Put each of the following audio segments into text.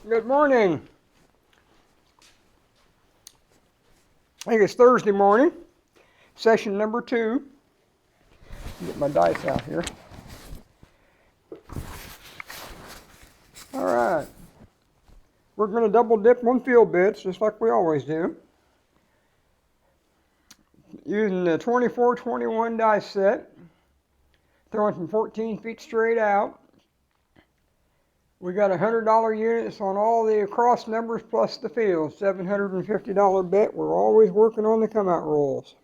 Good morning. I think it's Thursday morning, session number 2. Get my dice out here. All right. We're going to double dip on field bits just like we always do. Using the 24-21 dice set, throwing from 14 feet straight out. We got $100 units on all the across numbers plus the field. $750 bet. We're always working on the come out rolls.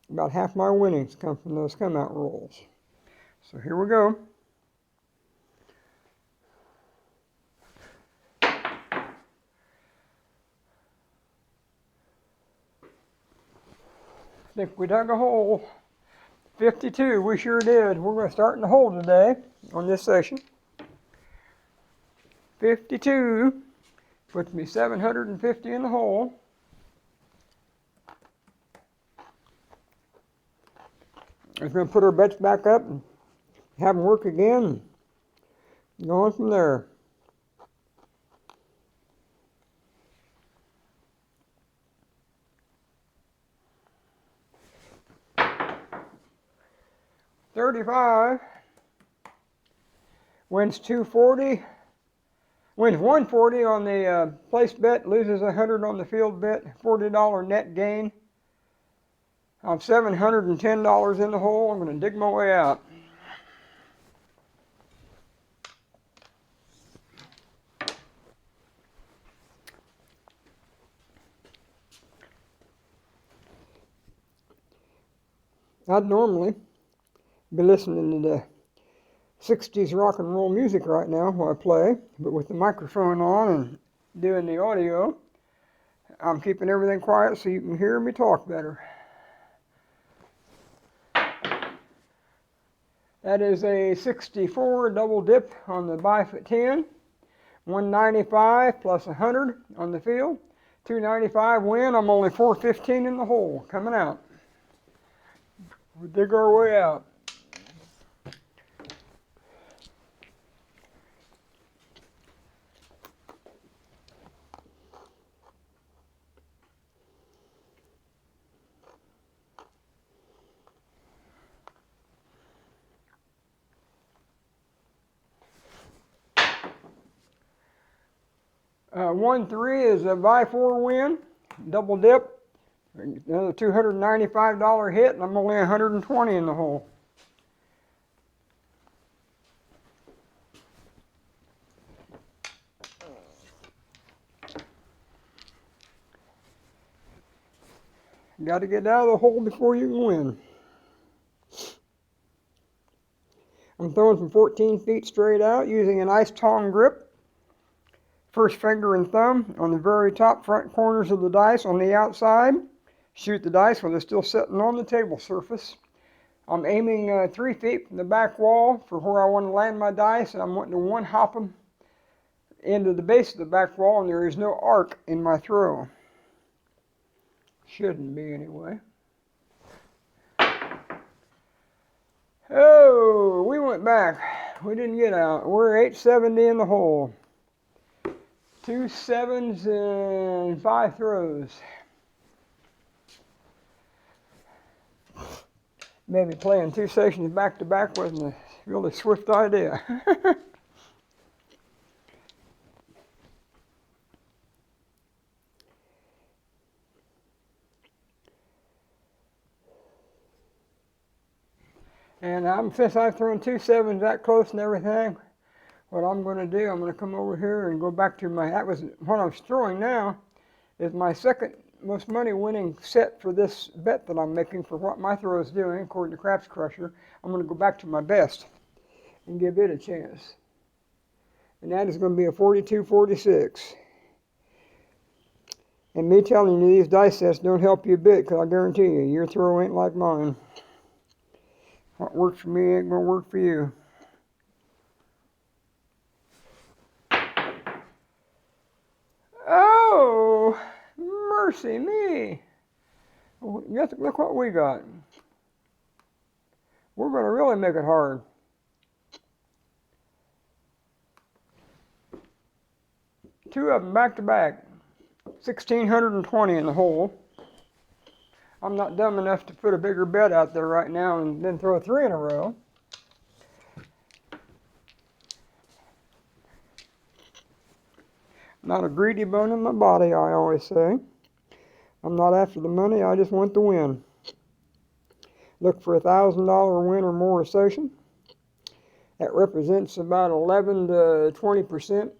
About half my winnings come from those come out rolls. So here we go. I think we dug a hole. 52, we sure did. We're going to start in the hole today on this session. 52 puts me 750 in the hole. We're going to put our bets back up and have them work again. And go on from there. $35 wins $240. Wins $140 on the place bet, loses $100 on the field bet, $40 net gain. I'm $710 in the hole. I'm going to dig my way out. I'd normally be listening to the 60s rock and roll music right now while I play, but with the microphone on and doing the audio, I'm keeping everything quiet so you can hear me talk better. That is a 64 double dip on the buy for 10, 195 plus 100 on the field, 295 win. I'm only 415 in the hole coming out. We dig our way out. One 3 is a buy 4 win, double dip, another $295 hit, and I'm only 120 in the hole. Got to get out of the hole before you can win. I'm throwing from 14 feet straight out using an ice tong grip. First finger and thumb on the very top front corners of the dice on the outside. Shoot the dice while they're still sitting on the table surface. I'm aiming 3 feet from the back wall for where I want to land my dice, and I'm wanting to one hop them into the base of the back wall, and there is no arc in my throw. Shouldn't be anyway. Oh, we went back. We didn't get out. We're 870 in the hole. 2 7s and 5 throws. Maybe playing 2 sessions back to back wasn't a really swift idea. And since I've thrown 2 7s that close and everything, what I'm going to do, I'm going to come over here and go back to that was what I'm throwing now, is my second most money winning set for this bet that I'm making for what my throw is doing, according to Craps Crusher. I'm going to go back to my best and give it a chance. And that is going to be a 42-46. And me telling you these dice sets don't help you a bit, because I guarantee you, your throw ain't like mine. What works for me ain't going to work for you. Oh, mercy me. Look what we got. We're going to really make it hard. Two of them back to back. 1,620 in the hole. I'm not dumb enough to put a bigger bet out there right now and then throw 3 in a row. Not a greedy bone in my body, I always say. I'm not after the money, I just want the win. Look for $1,000 win or more association. That represents about 11 to 20%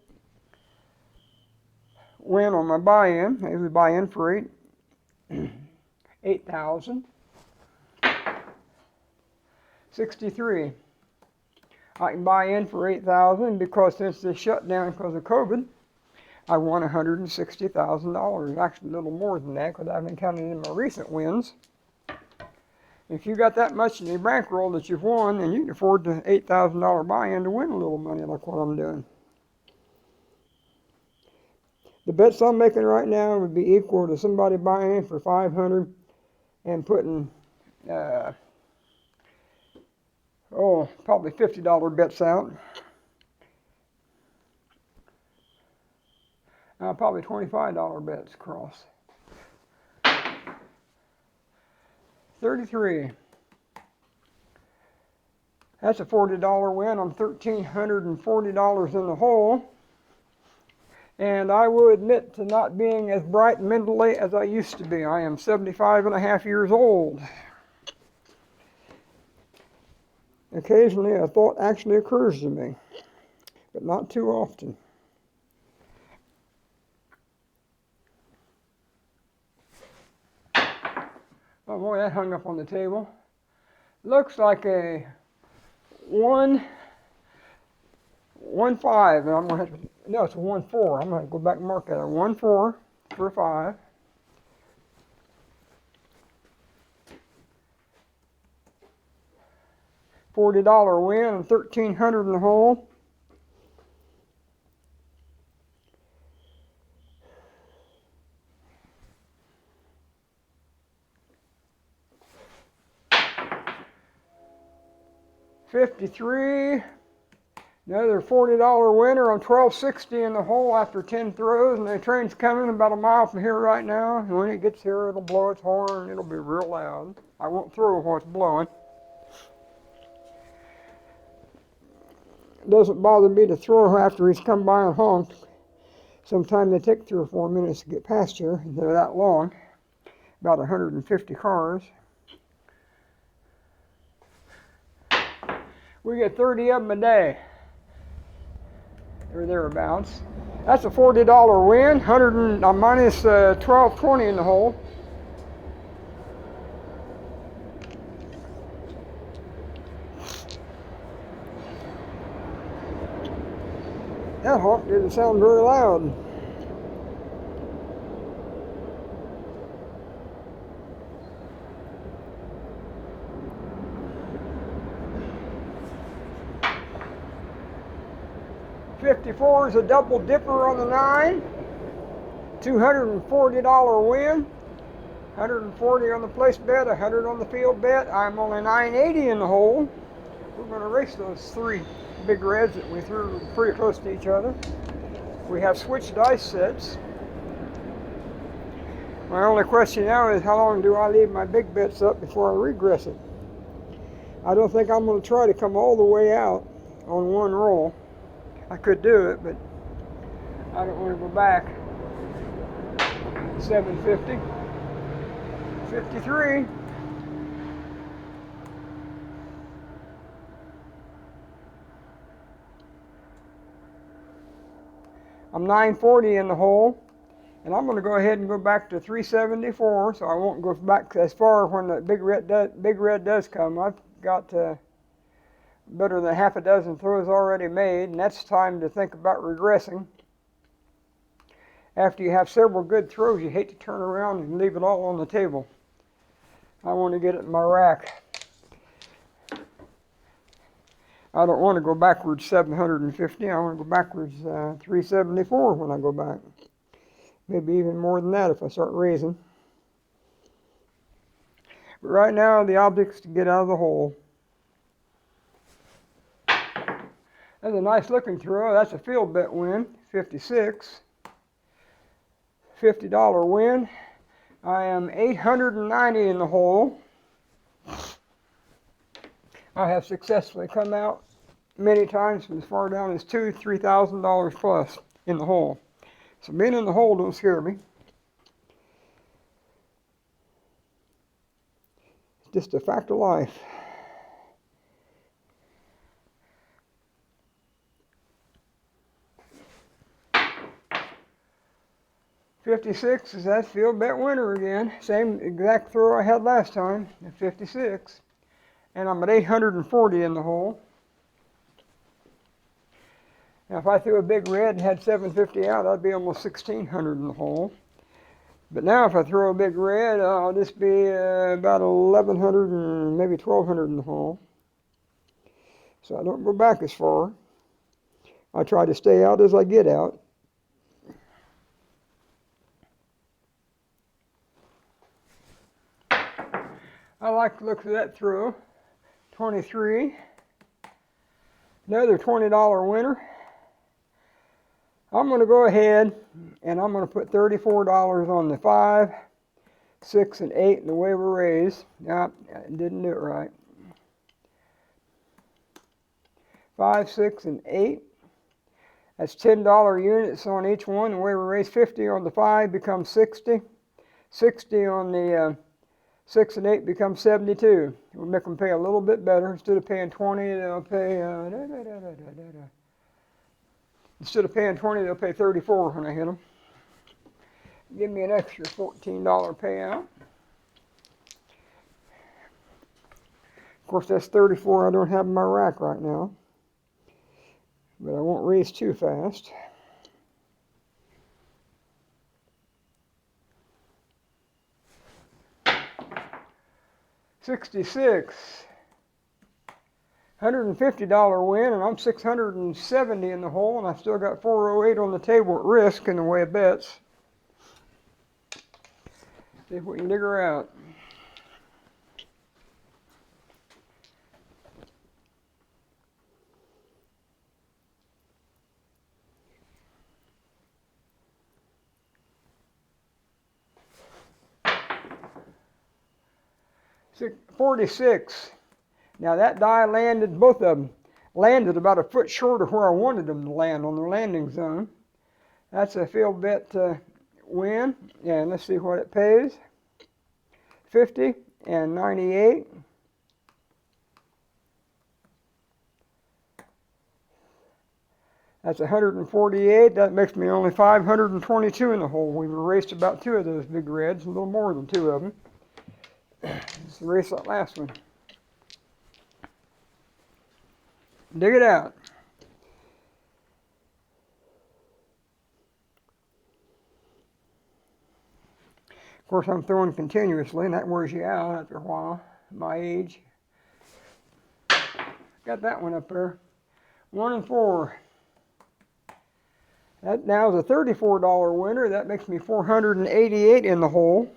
win on my buy-in. I usually buy in for 8,000. 63. I can buy in for 8,000 because since the shutdown because of COVID, I won $160,000. Actually, a little more than that because I haven't counted in my recent wins. If you got that much in your bankroll that you've won, then you can afford the $8,000 buy-in to win a little money like what I'm doing. The bets I'm making right now would be equal to somebody buying in for 500 and putting, probably $50 bets out. Probably $25 bets across. 33. That's a $40 win on $1,340 in the hole. And I will admit to not being as bright mentally as I used to be. I am 75 and a half years old. Occasionally a thought actually occurs to me, but not too often. Oh boy, that hung up on the table. Looks like a 1-5, and I'm gonna have to, no, it's a 1-4. I'm gonna go back and mark that. A 1-4 for a 5. $40 win and 1,300 in the hole. $53. Another $40 winner on $12.60 in the hole after 10 throws, and the train's coming about a mile from here right now. And when it gets here, it'll blow its horn. It'll be real loud. I won't throw while it's blowing. It doesn't bother me to throw after he's come by and honked. Sometimes they take 3 or 4 minutes to get past here. They're that long, about 150 cars. We get 30 of them a day, or thereabouts. That's a $40 win, minus 12.20 in the hole. That honk didn't sound very loud. $54 is a double dipper on the 9. $240 win. 140 on the place bet, 100 on the field bet. I'm only 980 in the hole. We're going to race those 3 big reds that we threw pretty close to each other. We have switched dice sets. My only question now is how long do I leave my big bets up before I regress it? I don't think I'm going to try to come all the way out on one roll. I could do it, but I don't want to go back. 750. 53. I'm 940 in the hole, and I'm going to go ahead and go back to 374, so I won't go back as far when the big red does come. I've got better than half a dozen throws already made, and that's time to think about regressing. After you have several good throws, you hate to turn around and leave it all on the table. I want to get it in my rack. I don't want to go backwards 750. I want to go backwards 374 when I go back. Maybe even more than that if I start raising. But right now, the object's to get out of the hole. That's a nice looking throw. That's a field bet win, 56. $50 win. I am 890 in the hole. I have successfully come out many times from as far down as $2,000-3,000 plus in the hole. So being in the hole don't scare me. It's just a fact of life. $56 is that field bet winner again. Same exact throw I had last time at 56. And I'm at 840 in the hole. Now if I threw a big red and had 750 out, I'd be almost 1600 in the hole. But now if I throw a big red, I'll just be about 1100 and maybe 1200 in the hole. So I don't go back as far. I try to stay out as I get out. I like to look at that throw. 23. Another $20 winner. I'm going to go ahead and I'm going to put $34 on the 5, 6, and 8 in the waiver raise. Yep, I didn't do it right. 5, 6, and 8. That's $10 units on each one. The waiver raise 50 on the 5 becomes 60. 60 on the 6 and 8 becomes 72. We'll make them pay a little bit better. Instead of paying 20, they'll pay Instead of paying 20, they'll pay 34 when I hit them. Give me an extra $14 payout. Of course, that's 34 I don't have in my rack right now. But I won't raise too fast. $66. $150 win, and I'm 670 in the hole, and I still got 408 on the table at risk in the way of bets. See if we can dig her out. $46. Now that die landed, both of them landed about a foot short of where I wanted them to land on the landing zone. That's a field bet win. And let's see what it pays. 50 and 98. That's 148. That makes me only 522 in the hole. We've erased about 2 of those big reds, a little more than 2 of them. Let's erase that last one. Dig it out. Of course, I'm throwing continuously, and that wears you out after a while, my age. Got that one up there. 1 and 4. That now is a $34 winner. That makes me 488 in the hole.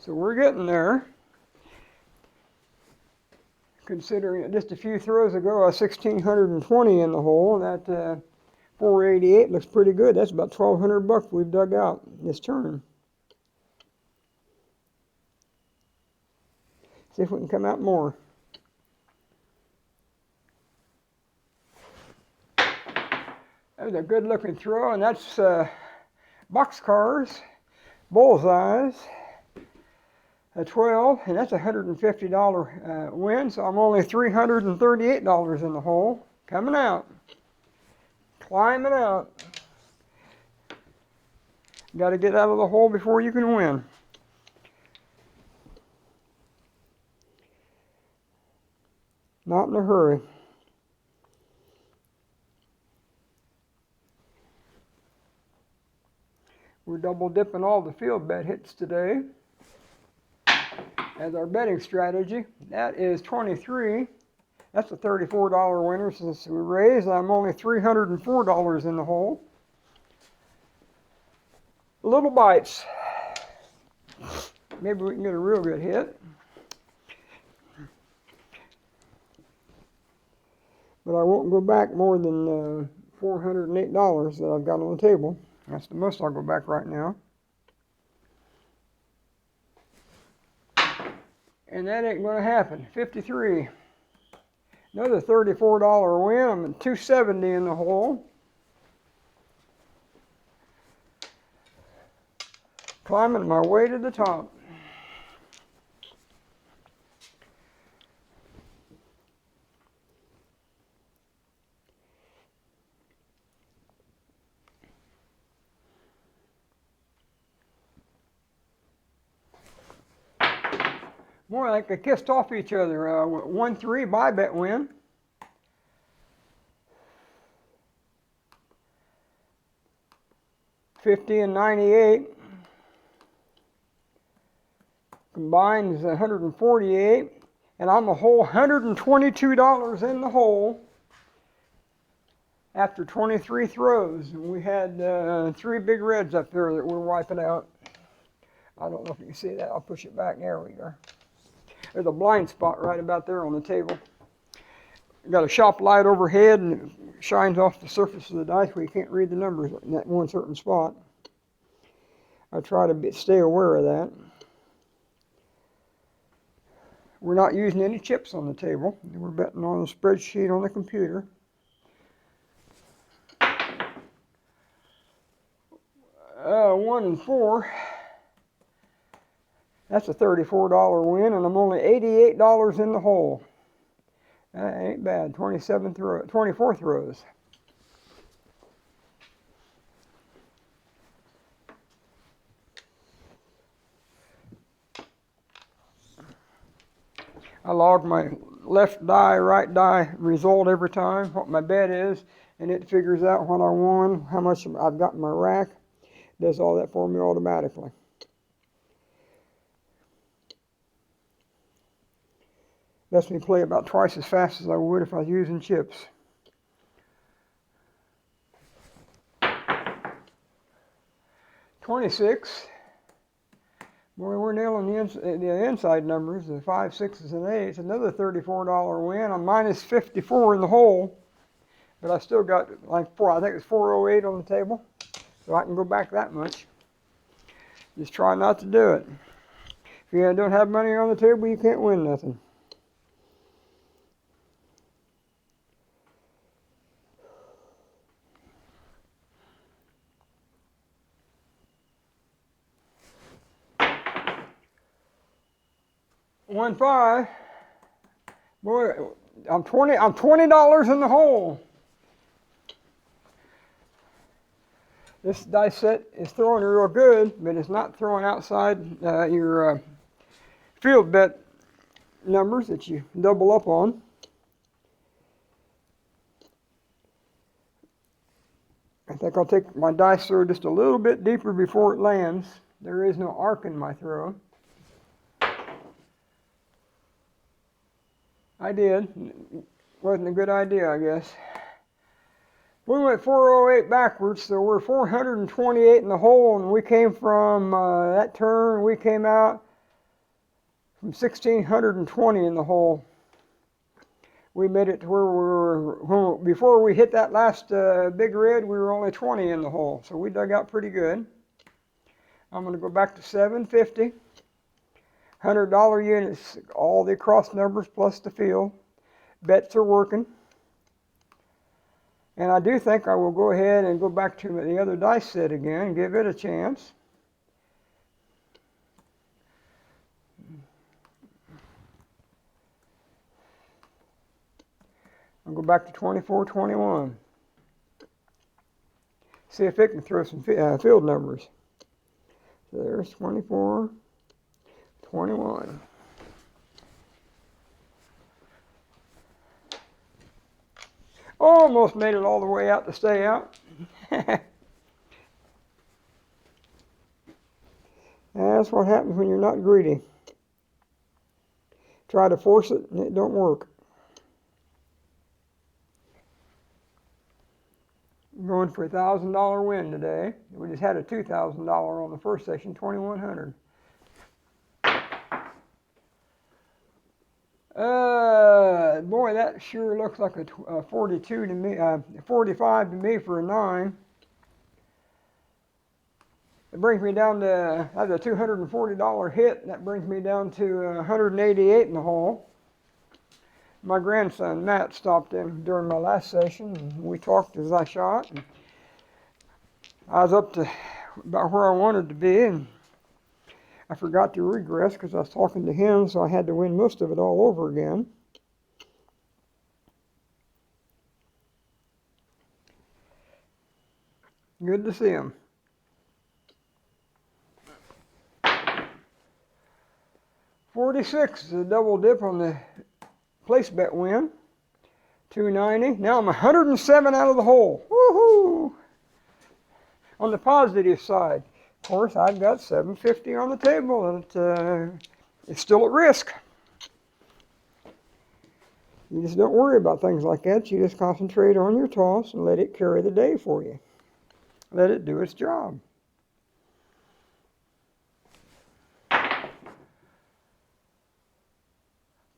So we're getting there. Considering just a few throws ago, I was 1,620 in the hole, and that 488 looks pretty good. That's about 1,200 bucks we've dug out this turn. See if we can come out more. That was a good looking throw, and that's boxcars, bullseyes. A 12, and that's a $150 win, so I'm only $338 in the hole. Coming out. Climbing out. Got to get out of the hole before you can win. Not in a hurry. We're double dipping all the field bet hits today as our betting strategy. That is 23. That's a $34 winner since we raised. I'm only $304 in the hole. Little bites. Maybe we can get a real good hit. But I won't go back more than $408 that I've got on the table. That's the most I'll go back right now. And that ain't going to happen. 53. Another $34 win. I'm at 270 in the hole. Climbing my way to the top. More like they kissed off each other. 1-3 buy bet win. $50 and $98. Combined is $148. And I'm a whole $122 in the hole after 23 throws. And we had 3 big reds up there that we're wiping out. I don't know if you can see that. I'll push it back. There we go. There's a blind spot right about there on the table. Got a shop light overhead and it shines off the surface of the dice where you can't read the numbers in that one certain spot. I try to stay aware of that. We're not using any chips on the table. We're betting on a spreadsheet on the computer. 1 and 4. That's a $34 win, and I'm only $88 in the hole. That ain't bad. 24 throws. I log my left die, right die result every time, what my bet is, and it figures out what I won, how much I've got in my rack. It does all that for me automatically. Lets me play about twice as fast as I would if I was using chips. $26. Boy, we're nailing the inside numbers, the 5s, 6s, and 8s. Another $34 win. I'm minus 54 in the hole, but I still got like I think it's 408 on the table, so I can go back that much. Just try not to do it. If you don't have money on the table, you can't win nothing. $1-5. Boy, I'm $20 in the hole. This dice set is throwing real good, but it's not throwing outside your field bet numbers that you double up on. I think I'll take my dice throw just a little bit deeper before it lands. There is no arc in my throw. I did. Wasn't a good idea, I guess. We went 408 backwards, so we're 428 in the hole, and we came from that turn, we came out from 1620 in the hole. We made it to where we were, before we hit that last big red, we were only 20 in the hole, so we dug out pretty good. I'm going to go back to 750. $100 units, all the cross numbers plus the field. Bets are working. And I do think I will go ahead and go back to the other dice set again and give it a chance. I'll go back to 2421. See if it can throw some field numbers. So there's 24. 21. Almost made it all the way out to stay out. That's what happens when you're not greedy. Try to force it and it don't work. I'm going for a $1,000 win today. We just had a $2,000 on the first session, 2,100. boy, that sure looks like a 42 to me, 45 to me for a 9. It brings me down to, that's a $240 hit, and that brings me down to 188 in the hole. My grandson, Matt, stopped in during my last session, and we talked as I shot. And I was up to about where I wanted to be, and I forgot to regress because I was talking to him, so I had to win most of it all over again. Good to see him. $46 is a double dip on the place bet win. $290. Now I'm 107 out of the hole. Woohoo! On the positive side, of course, I've got $750 on the table, and it's still at risk. You just don't worry about things like that. You just concentrate on your toss and let it carry the day for you. Let it do its job.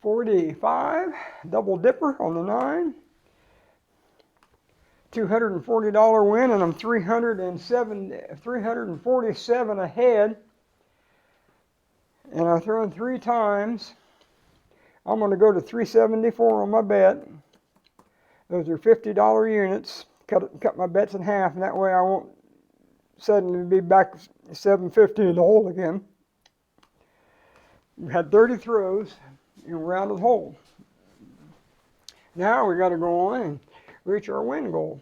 $45, double dipper on the 9. $240 win, and I'm 347 ahead. And I've thrown 3 times. I'm going to go to 374 on my bet. Those are $50 units. Cut my bets in half, and that way I won't suddenly be back $750 in the hole again. We had 30 throws and we're out of the hole. Now we got to go on and reach our win goal.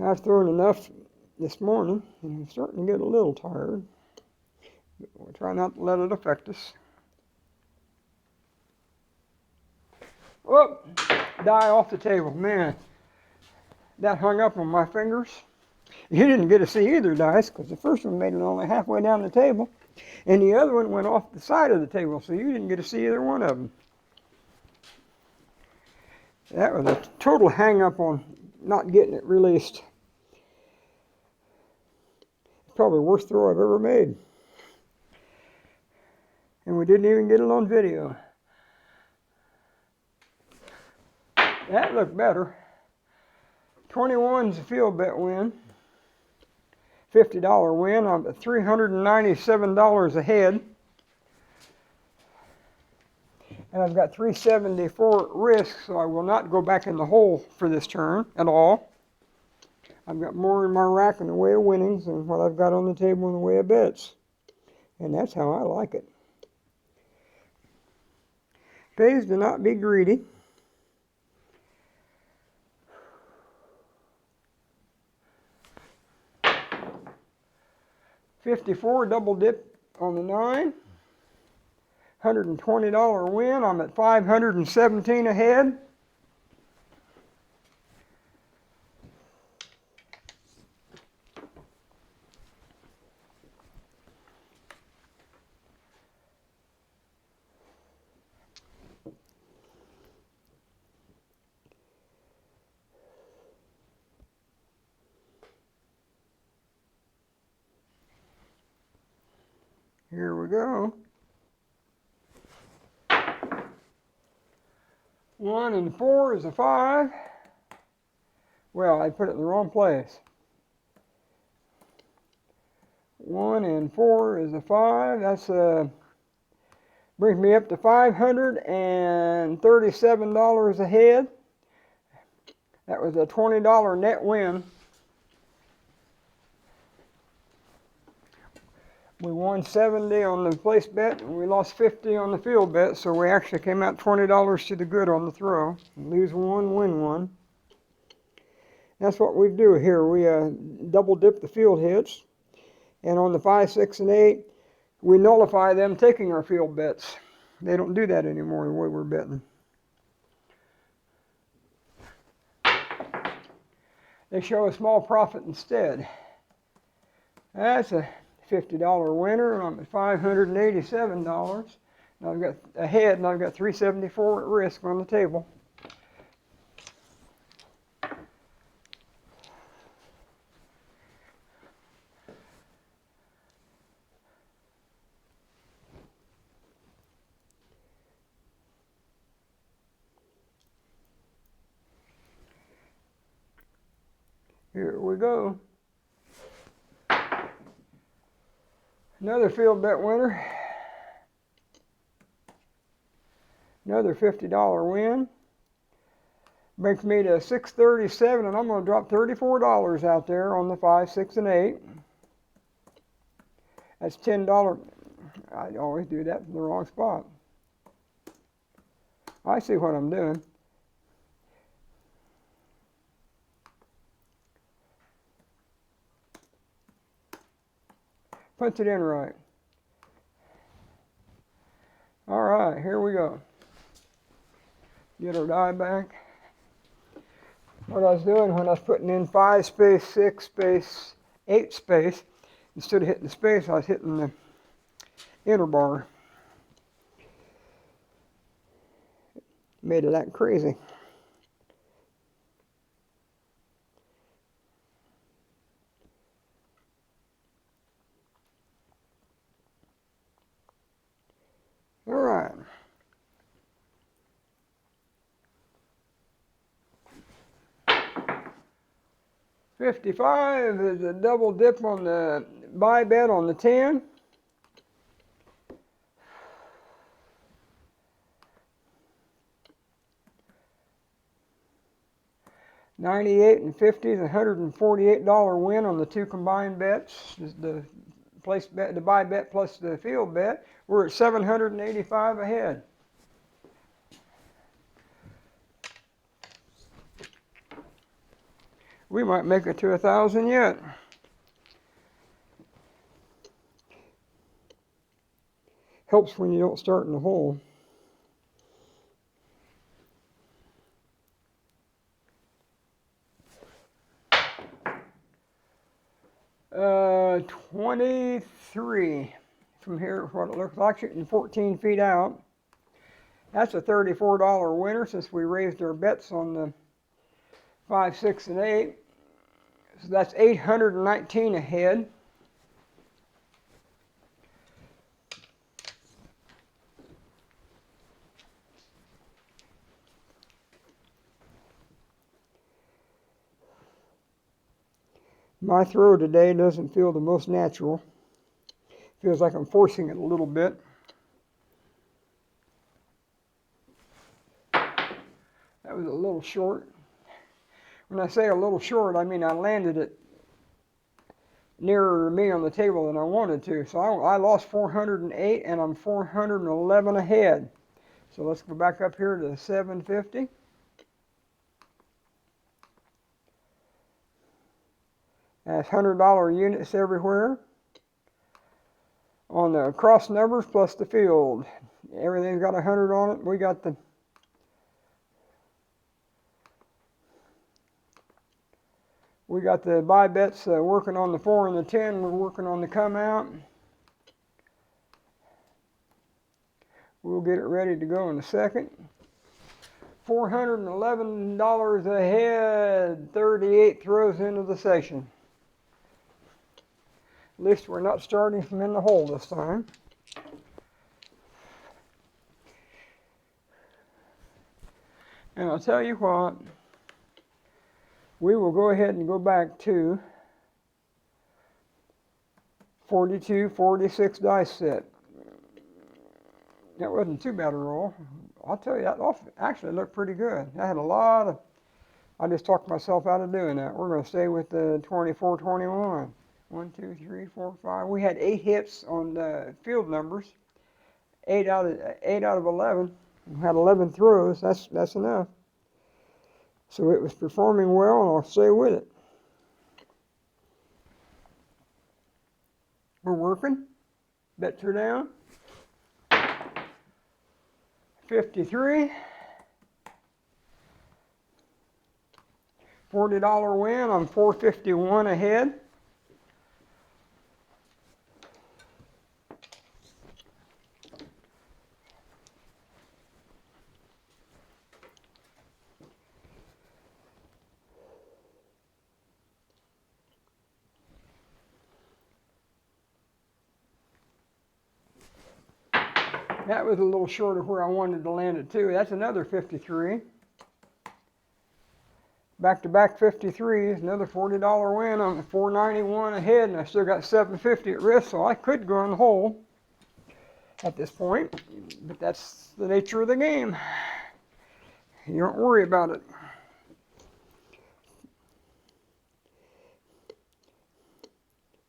I've thrown enough this morning, and I'm starting to get a little tired. But we'll try not to let it affect us. Whoop! Die off the table. Man, that hung up on my fingers. You didn't get to see either dice, because the first one made it only halfway down the table, and the other one went off the side of the table, so you didn't get to see either one of them. That was a total hang up on not getting it released. It's probably the worst throw I've ever made. And we didn't even get it on video. That looked better. 21's a field bet win. $50 win. I'm at $397 ahead. And I've got 374 at risk, so I will not go back in the hole for this turn at all. I've got more in my rack in the way of winnings than what I've got on the table in the way of bets. And that's how I like it. Pays to not be greedy. $54 double dip on the 9. $120 win. I'm at 517 ahead. Here we go. 1 and 4 is a 5. Well, I put it in the wrong place. 1 and 4 is a 5. That's brings me up to $537 ahead. That was a $20 net win. We won 70 on the place bet, and we lost 50 on the field bet, so we actually came out $20 to the good on the throw. Lose 1, win 1. That's what we do here. We double dip the field hits, and on the 5, 6, and 8, we nullify them taking our field bets. They don't do that anymore the way we're betting. They show a small profit instead. That's a $50 winner, and I'm at $587. And I've got ahead, and I've got 374 at risk on the table. Here we go. Another field bet winner. Another $50 win. Brings me to $637, and I'm going to drop $34 out there on the 5, 6, and 8. That's $10. I always do that in the wrong spot. I see what I'm doing. Puts it in right. All right, here we go. Get our die back. What I was doing when I was putting in 5 space, 6 space, 8 space, instead of hitting the space, I was hitting the inner bar. Made it act crazy. All right. $55 is a double dip on the buy bet on the 10. $98 and $50 is a $148 win on the 2 combined bets. The place bet, the buy bet plus the field bet. We're at $785 ahead. We might make it to 1,000 yet. Helps when you don't start in the hole. Uh, 23 from here, what it looks like, shooting 14 feet out. That's a $34 winner since we raised our bets on the 5, 6, and 8. So that's 819 ahead. My throw today doesn't feel the most natural. Feels like I'm forcing it a little bit. That was a little short. When I say a little short, I mean I landed it nearer to me on the table than I wanted to. So I lost 408 and I'm 411 ahead. So let's go back up here to 750. That's $100 units everywhere. On the cross numbers plus the field. Everything's got 100 on it. We got the buy bets working on the 4 and the 10. We're working on the come out. We'll get it ready to go in a second. $411 ahead. 38 throws into the session. At least we're not starting from in the hole this time. And I'll tell you what, we will go ahead and go back to 42, 46 dice set. That wasn't too bad a roll. I'll tell you, that actually looked pretty good. I had a lot of, I just talked myself out of doing that. We're going to stay with the 24, 21. 1, 2, 3, 4, 5. We had 8 hits on the field numbers. 8 out of 11. We had 11 throws. That's enough. So it was performing well, and I'll stay with it. We're working. Bets are down. 53. $40 win. I'm 451 ahead. That was a little short of where I wanted to land it too. That's another 53. Back-to-back 53s, another $40 win. I'm at $491 ahead, and I still got $750 at risk, so I could go in the hole at this point. But that's the nature of the game. You don't worry about it.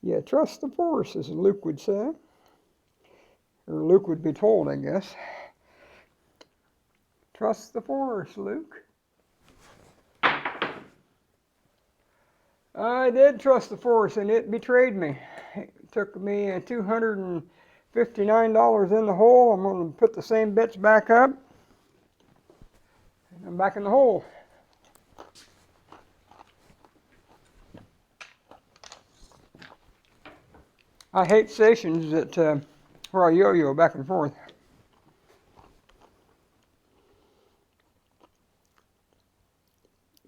Yeah, trust the force, as Luke would say. Or Luke would be told, I guess. Trust the force, Luke. I did trust the force, and it betrayed me. It took me $259 in the hole. I'm going to put the same bets back up. And I'm back in the hole. I hate stations that where I yo-yo back and forth.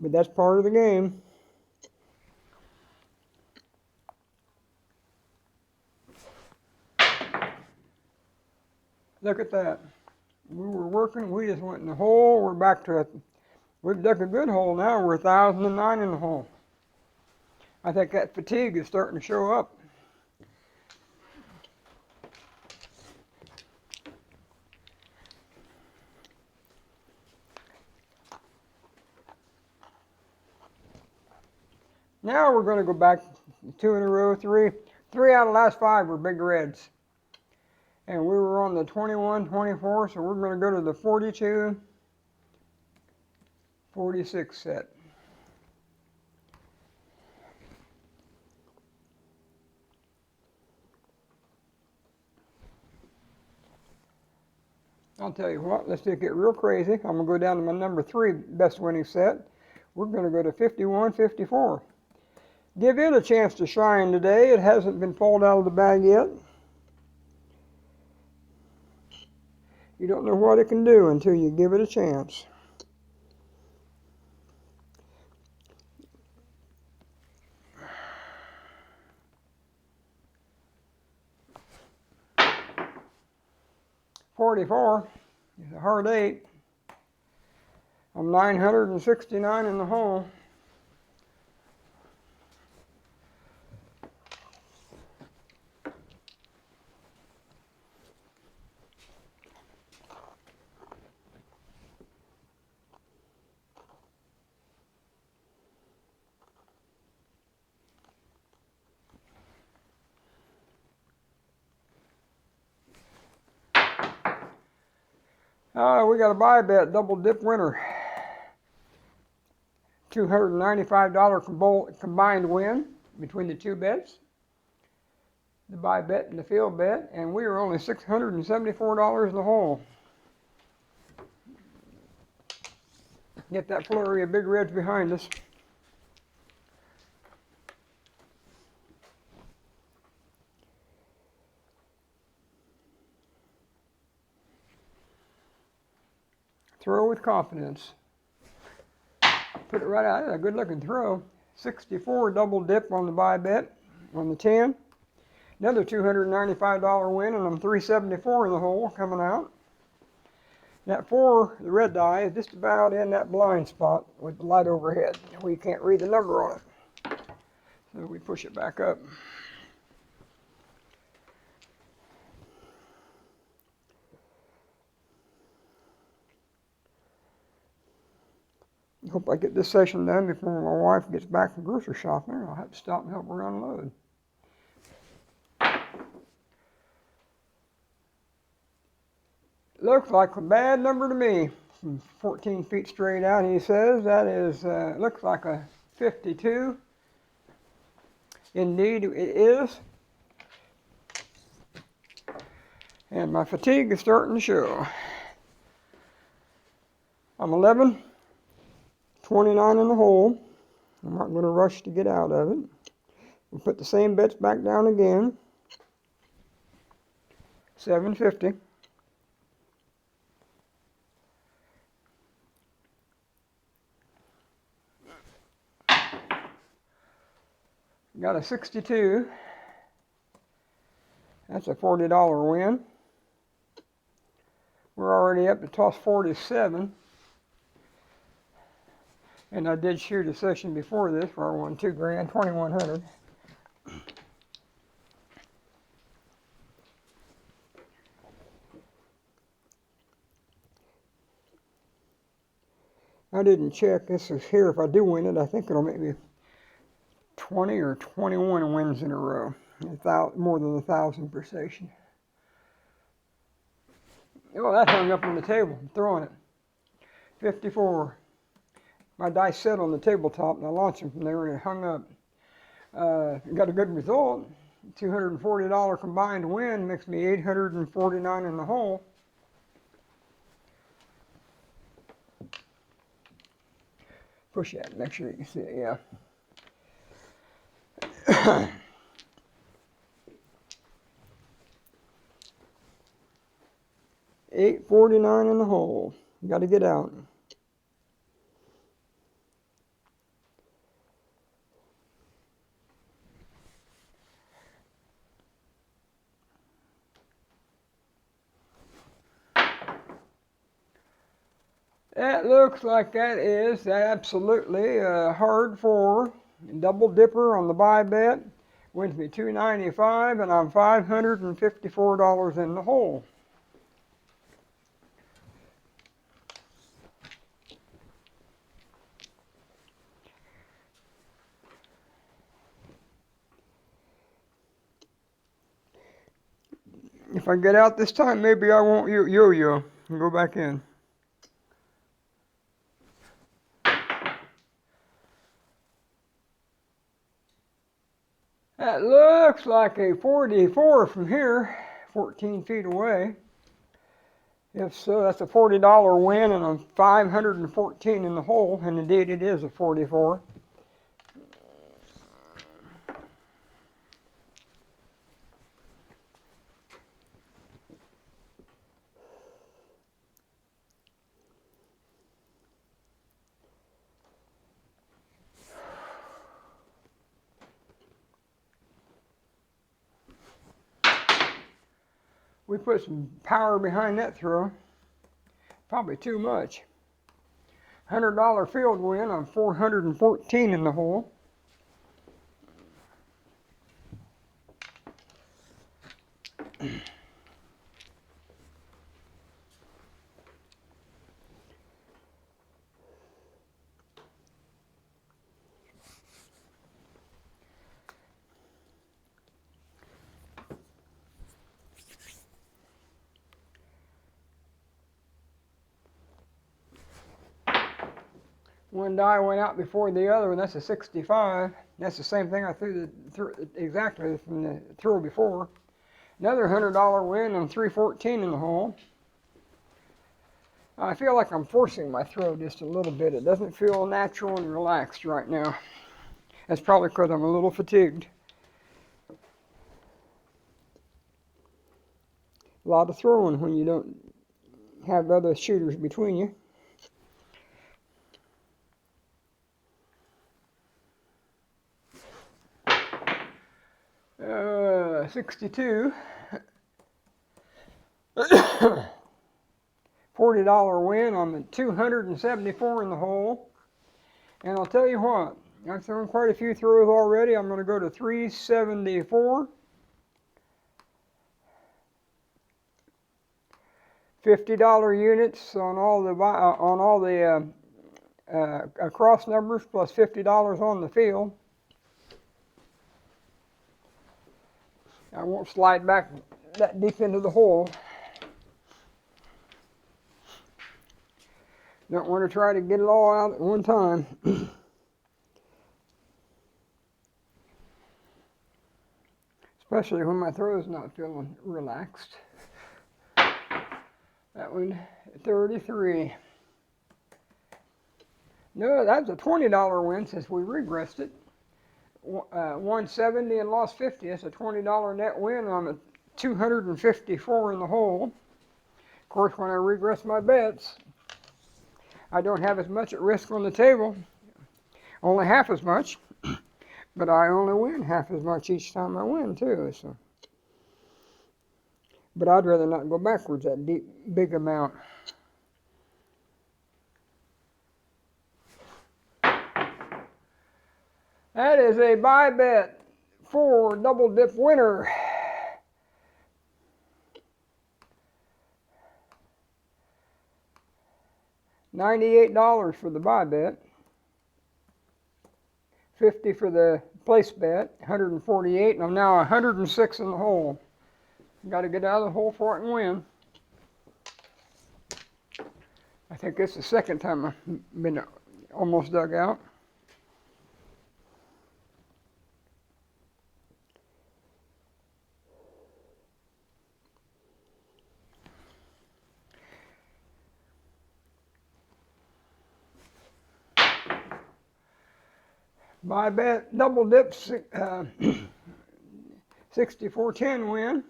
But that's part of the game. Look at that. We were working, we just went in the hole. We're back to we've dug a good hole now. We're 1,009 in the hole. I think that fatigue is starting to show up. Now we're going to go back 2 in a row, 3. 3 out of the last 5 were big reds. And we were on the 21, 24, so we're going to go to the 42, 46 set. I'll tell you what, let's just get real crazy. I'm going to go down to my number 3 best winning set. We're going to go to 51, 54. Give it a chance to shine today. It hasn't been pulled out of the bag yet. You don't know what it can do until you give it a chance. $44 is a hard 8. I'm 969 in the hole. We got a buy bet, double dip winner. $295 combined win between the 2 bets. The buy bet and the field bet, and we were only $674 in the hole. Get that flurry of big reds behind us. Throw with confidence. Put it right out. That's a good looking throw. 64 double dip on the buy bet on the 10. Another $295 win, and I'm 374 in the hole coming out. That 4, the red die, is just about in that blind spot with the light overhead where you can't read the number on it. So we push it back up. Hope I get this session done before my wife gets back from grocery shopping. I'll have to stop and help her unload. Looks like a bad number to me. From 14 feet straight out, he says. That is, looks like a 52. Indeed, it is. And my fatigue is starting to show. I'm 11. 29 in the hole. I'm not going to rush to get out of it. We'll put the same bets back down again. 750. Got a 62. That's a $40 win. We're already up to toss 47. And I did shoot a session before this where I won $2,000, 2,100. I didn't check. This is here. If I do win it, I think it'll make me 20 or 21 wins in a row. More than 1,000 per session. Oh, that hung up on the table. I'm throwing it. 54. My dice set on the tabletop, and I launched them from there, and it hung up. Got a good result. $240 combined win makes me 849 in the hole. Push that, make sure you can see it, yeah. $849 in the hole. Got to get out. That looks like that is absolutely hard for double dipper on the buy bet. Wins me $295 and I'm $554 in the hole. If I get out this time, maybe I won't yo-yo and go back in. That looks like a 44 from here, 14 feet away. If so, that's a $40 win, and I'm 514 in the hole, and indeed it is a 44. We put some power behind that throw. Probably too much. $100 field win. I'm 414 in the hole. One die went out before the other, and that's a 65. That's the same thing I threw exactly from the throw before. Another $100 win. I'm 314 in the hole. I feel like I'm forcing my throw just a little bit. It doesn't feel natural and relaxed right now. That's probably because I'm a little fatigued. A lot of throwing when you don't have other shooters between you. 62. $40 win on the 274 in the hole. And I'll tell you what, I've thrown quite a few throws already. I'm going to go to 374. $50 units on all the cross numbers plus $50 on the field. I won't slide back that deep into the hole. Don't want to try to get it all out at one time. Especially when my throw's not feeling relaxed. That one, 33. No, that's a $20 win since we regressed it. 170 and lost 50. That's a $20 net win on the 254 in the hole. Of course, when I regress my bets, I don't have as much at risk on the table. Only half as much, but I only win half as much each time I win too. So, but I'd rather not go backwards that big amount. That is a buy bet for double dip winner. $98 for the buy bet. $50 for the place bet. 148, and I'm now 106 in the hole. Got to get out of the hole for it and win. I think it's the second time I've been almost dug out. Buy bet double dip 64.10 win.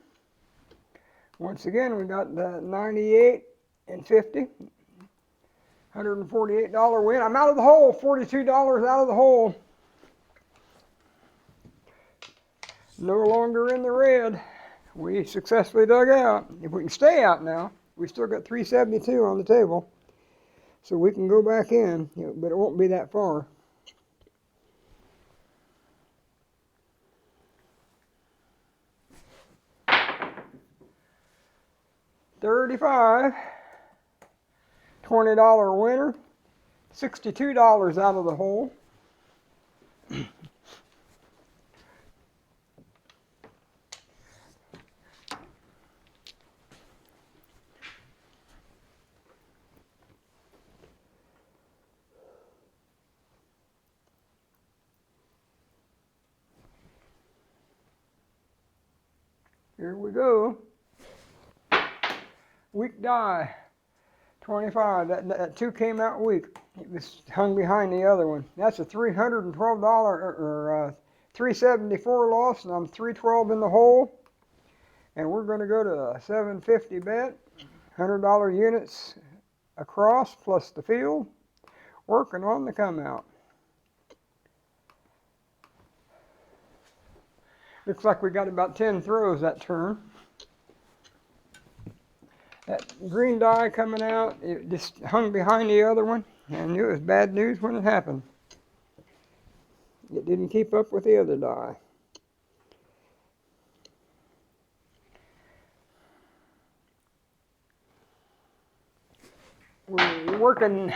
Once again, we got the 98 and 50. $148 win. I'm out of the hole. $42 out of the hole. No longer in the red. We successfully dug out. If we can stay out now, we still got 372 on the table. So we can go back in, but it won't be that far. $35. $20 winner. $62 out of the hole. Here we go. Weak die. 25. That 2 came out weak. It was hung behind the other one. That's a $312 or $374 loss, and I'm 312 in the hole. And we're going to go to a 750 bet. $100 units across plus the field. Working on the come out. Looks like we got about 10 throws that turn. That green die coming out, it just hung behind the other one, and it was bad news when it happened. It didn't keep up with the other die. We're working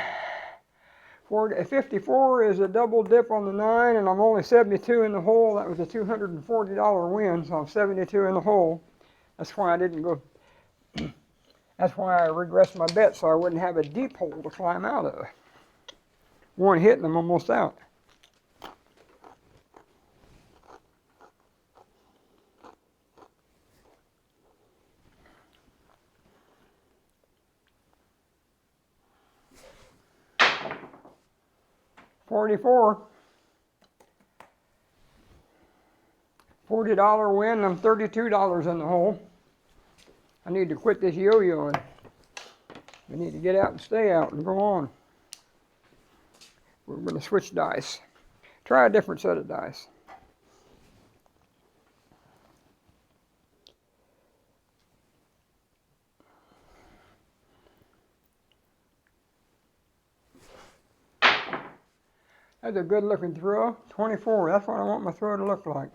for 54 is a double dip on the 9, and I'm only 72 in the hole. That was a $240 win, so I'm 72 in the hole. That's why I didn't go. That's why I regressed my bet, so I wouldn't have a deep hole to climb out of. One hit and I'm almost out. $44. $40 win, I'm $32 in the hole. I need to quit this yo-yoing. We need to get out and stay out and go on. We're going to switch dice. Try a different set of dice. That's a good looking throw. 24, that's what I want my throw to look like.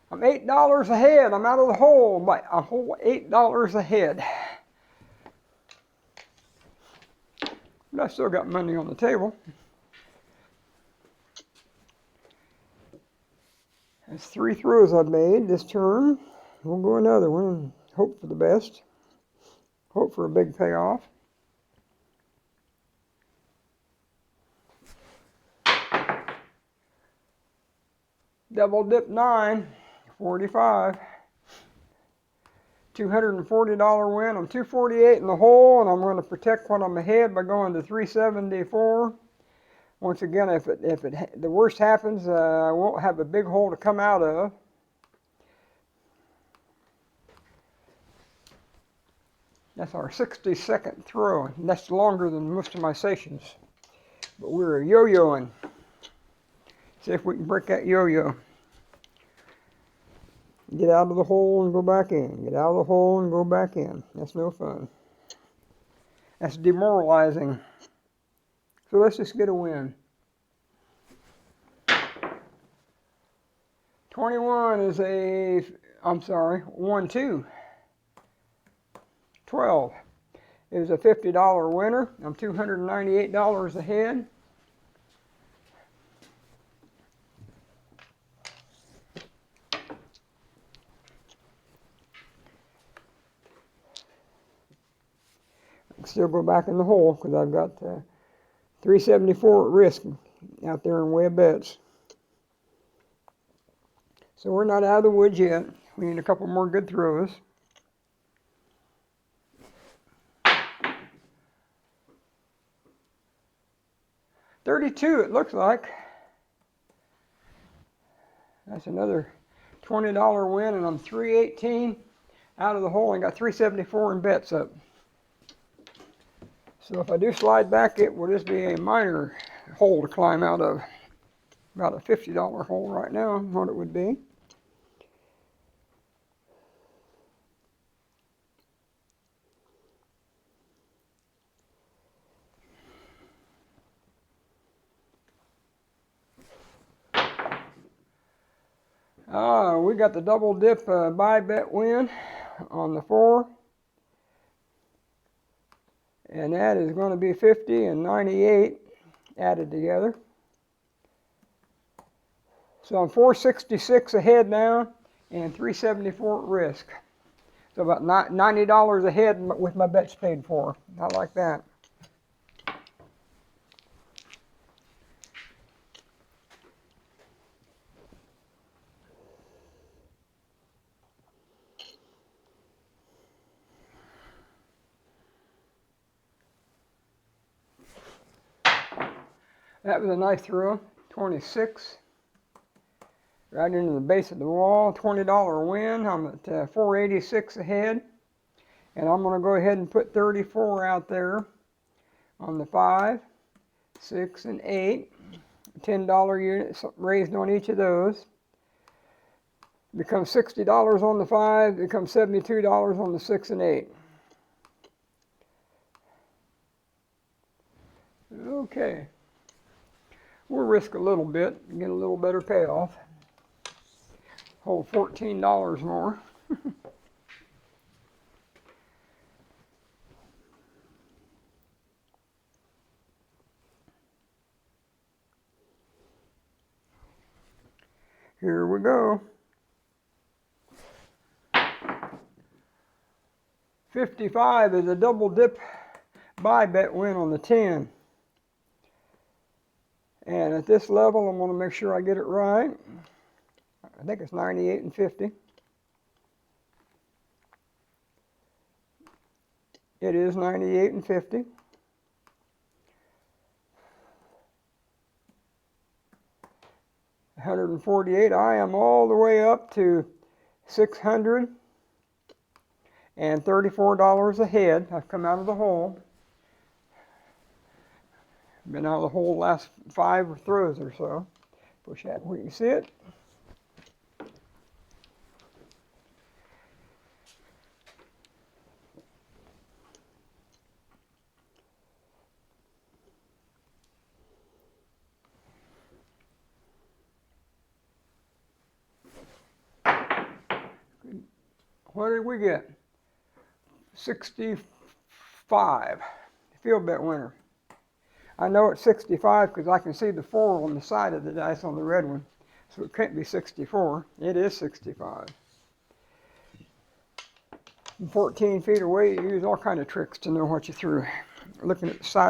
I'm $8 ahead. I'm out of the hole by a whole $8 ahead. But I still got money on the table. That's 3 throws I've made this turn. We'll go another one and hope for the best. Hope for a big payoff. Double dip 9. 45. $240 win. I'm 248 in the hole, and I'm going to protect what I'm ahead by going to 374. Once again, if the worst happens, I won't have a big hole to come out of. That's our 62nd throw. And that's longer than most of my sessions. But we're yo-yoing. See if we can break that yo-yo. Get out of the hole and go back in. Get out of the hole and go back in. That's no fun. That's demoralizing. So let's just get a win. 21 is a, I'm sorry, 1, 2. 12 is a $50 winner. I'm $298 ahead. I can still go back in the hole because I've got 374 at risk out there in way of bets. So we're not out of the woods yet. We need a couple more good throws. $32 it looks like. That's another $20 win, and I'm 318 out of the hole and got 374 in bets up. So if I do slide back, it will just be a minor hole to climb out of. About a $50 hole right now, what it would be. We got the double dip buy bet win on the 4. And that is going to be 50 and 98 added together. So I'm 466 ahead now and 374 at risk. So about $90 ahead with my bets paid for. I like that. That was a nice throw, 26. Right into the base of the wall, $20 win. I'm at 486 ahead. And I'm going to go ahead and put 34 out there on the 5, 6, and 8. $10 units raised on each of those. Becomes $60 on the 5, becomes $72 on the 6 and 8. Okay. We'll risk a little bit and get a little better payoff. Hold $14 more. Here we go. 55 is a double dip buy bet win on the 10. And at this level, I'm going to make sure I get it right. I think it's 98 and 50. It is 98 and 50. $148. I am all the way up to $634 ahead. I've come out of the hole. Been out of the hole the last 5 throws or so. Push that where you see it. What did we get? 65. Field bet winner. I know it's 65 because I can see the 4 on the side of the dice on the red one. So it can't be 64. It is 65. From 14 feet away, you use all kind of tricks to know what you threw. Looking at the side